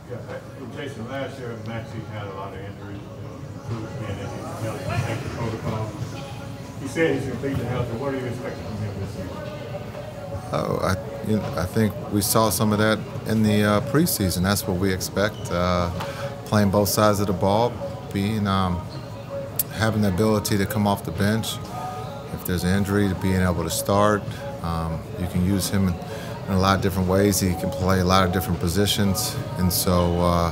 Yeah, Jason, last year Maxi had a lot of injuries, being in the active protocol. He said he's completely healthy. What are you expecting from him this season? I think we saw some of that in the preseason. That's what we expect. Playing both sides of the ball, having the ability to come off the bench. If there's an injury, being able to start. You can use him in a lot of different ways. He can play a lot of different positions, and so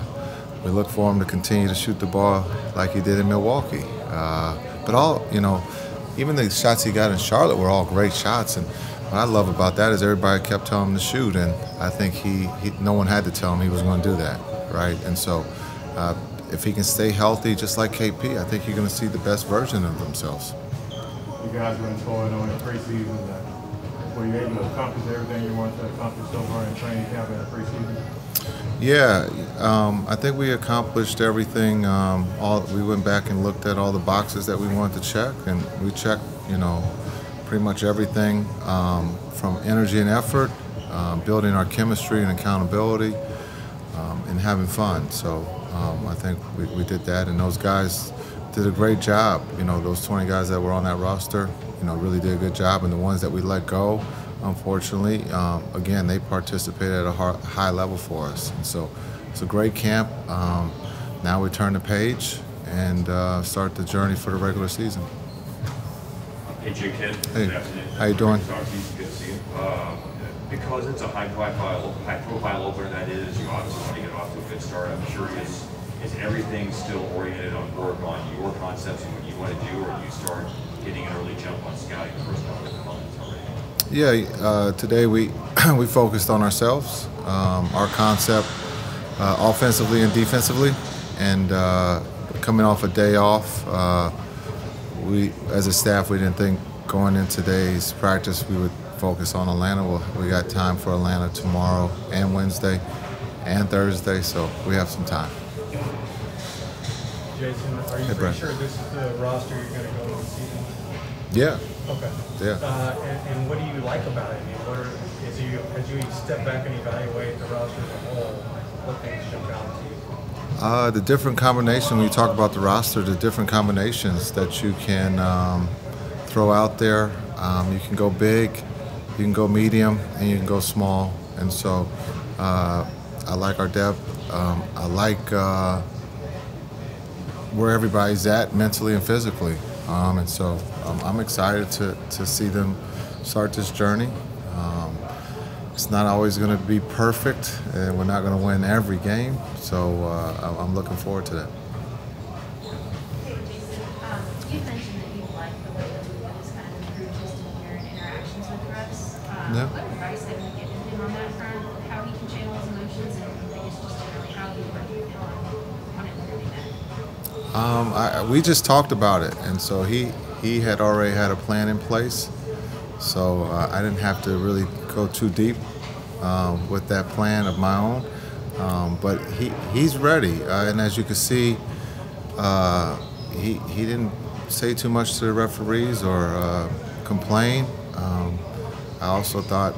we look for him to continue to shoot the ball like he did in Milwaukee. But even the shots he got in Charlotte were all great shots. And what I love about that is everybody kept telling him to shoot, and I think no one had to tell him he was going to do that, right? And so if he can stay healthy, just like KP, I think you're going to see the best version of themselves. You guys were employed on the preseason. Were you able to accomplish everything you wanted to accomplish so far in training camp in the preseason? Yeah, I think we accomplished everything. We went back and looked at all the boxes that we wanted to check, and we checked, pretty much everything from energy and effort, building our chemistry and accountability, and having fun. So I think we did that, and those guys did a great job. Those 20 guys that were on that roster, really did a good job, and the ones that we let go, unfortunately, again, they participated at a high level for us. And so it's a great camp. Now we turn the page and start the journey for the regular season. Hey, Jake Head. Hey, good afternoon. How you doing? Good to see you. Because it's a high-profile opener that is, you obviously want to get off to a good start. I'm curious, is everything still oriented on work on your concepts and what you want to do, or do you start getting an early jump on scouting the first couple of components already? Yeah, today we focused on ourselves, our concept, offensively and defensively, and coming off a day off, we as a staff we didn't think going into today's practice we would focus on Atlanta. We got time for Atlanta tomorrow and Wednesday and Thursday, so we have some time. Jason, are you pretty sure this is the roster you're going to go into the season? Yeah. Okay. Yeah. And what do you like about it? I mean, as you step back and evaluate the roster as a whole, what things jump out to you? The different combination, when you talk about the roster, the different combinations that you can throw out there. You can go big, you can go medium, and you can go small. And so I like our depth. I like where everybody's at mentally and physically. And so I'm excited to see them start this journey. It's not always going to be perfect, and we're not going to win every game. So I'm looking forward to that. Hey, Jason, you mentioned that you like the way that Luka has kind of improved his demeanor and interactions with the refs. Yeah. What advice have you given him on that front? How he can channel his emotions, and I guess just generally how you feel on improving that? We just talked about it, and so he had already had a plan in place. So I didn't have to really go too deep with that plan of my own. But he's ready, and as you can see, he didn't say too much to the referees or complain. I also thought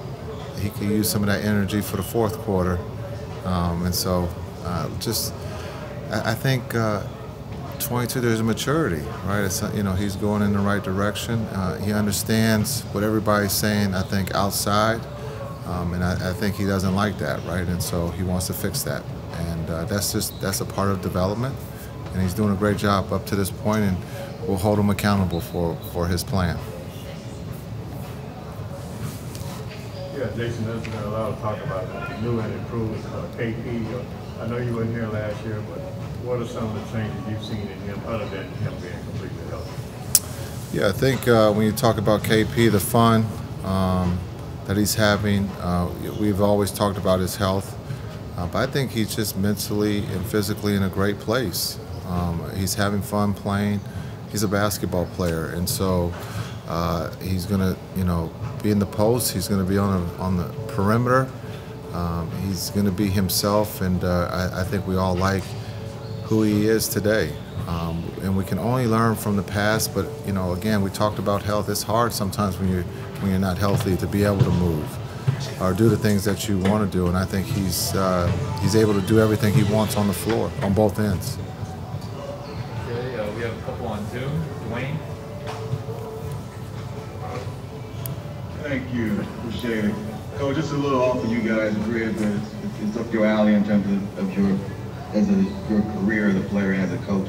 he could use some of that energy for the fourth quarter, and so I think 22, there's a maturity, right? It's, he's going in the right direction. He understands what everybody's saying, I think, outside. And I think he doesn't like that, right? And so he wants to fix that. And that's a part of development. And he's doing a great job up to this point, and we'll hold him accountable for his plan. Yeah, Jason, there's been a lot of talk about the new and improved KP. I know you weren't here last year, but what are some of the changes you've seen in him other than him being completely healthy? Yeah, I think when you talk about KP, the fun that he's having, we've always talked about his health, but I think he's just mentally and physically in a great place. He's having fun playing. He's a basketball player, and so he's going to, be in the post. He's going to be on the perimeter. He's going to be himself, and I think we all like who he is today. And we can only learn from the past, but again, we talked about health. It's hard sometimes when you're not healthy to be able to move. or do the things that you want to do. And I think he's able to do everything he wants on the floor on both ends. Okay, we have a couple on Zoom. Dwayne. Thank you. Appreciate it. Coach, just a little off of you guys' career, but it's up your alley in terms of your career as a player and as a coach.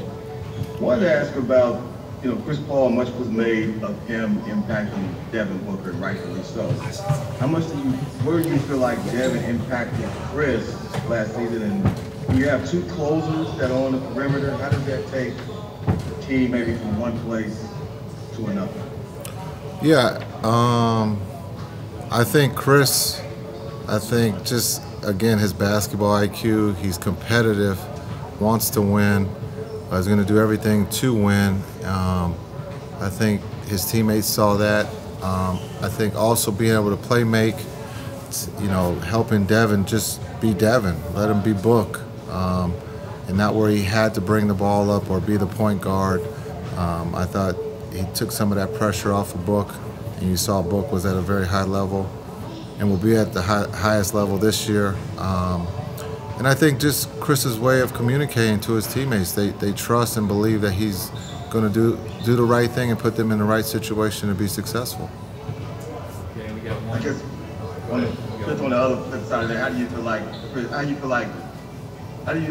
Wanted to ask about, Chris Paul, much was made of him impacting Devin Booker, rightfully so. Where do you feel like Devin impacted Chris last season? And you have two closers that are on the perimeter. How does that take the team maybe from one place to another? Yeah, I think Chris, just, again, his basketball IQ, he's competitive, wants to win, is going to do everything to win. I think his teammates saw that. I think also being able to play make, helping Devin just be Devin, let him be Book, and not where he had to bring the ball up or be the point guard. I thought he took some of that pressure off of Book, and you saw Book was at a very high level and will be at the highest level this year. And I think just Chris's way of communicating to his teammates, they trust and believe that he's going to do the right thing and put them in the right situation to be successful. Okay, we got one. I guess just on the other flip side of that, how do you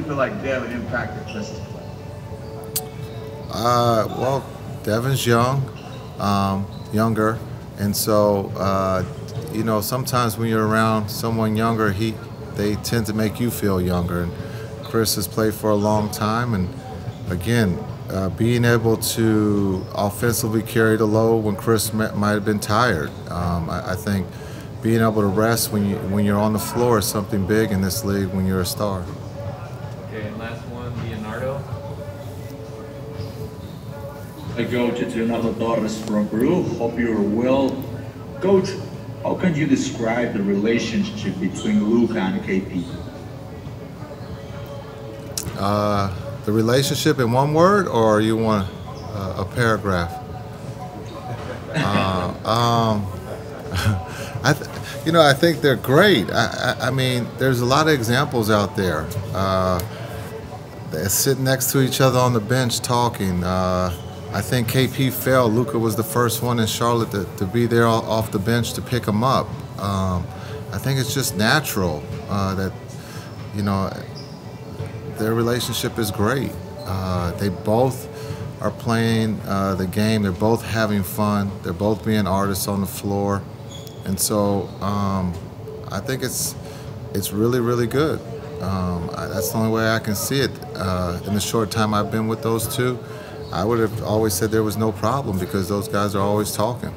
feel like Devin impacted Chris's play? Well, Devin's younger, and so sometimes when you're around someone younger, they tend to make you feel younger. And Chris has played for a long time, and again, being able to offensively carry the load when Chris might have been tired. I think being able to rest when you're on the floor is something big in this league when you're a star. Okay, and last one, Leonardo. Hi, Coach. It's Leonardo Torres from Peru. Hope you're well. Coach, how can you describe the relationship between Luka and Kp? The relationship in one word, or you want a paragraph? I think they're great. I mean, there's a lot of examples out there. They're sitting next to each other on the bench talking. I think KP fell. Luka was the first one in Charlotte to be there off the bench to pick him up. I think it's just natural that, their relationship is great. They both are playing the game. They're both having fun. They're both being artists on the floor. And so I think it's really, really good. That's the only way I can see it. In the short time I've been with those two, I would have always said there was no problem because those guys are always talking.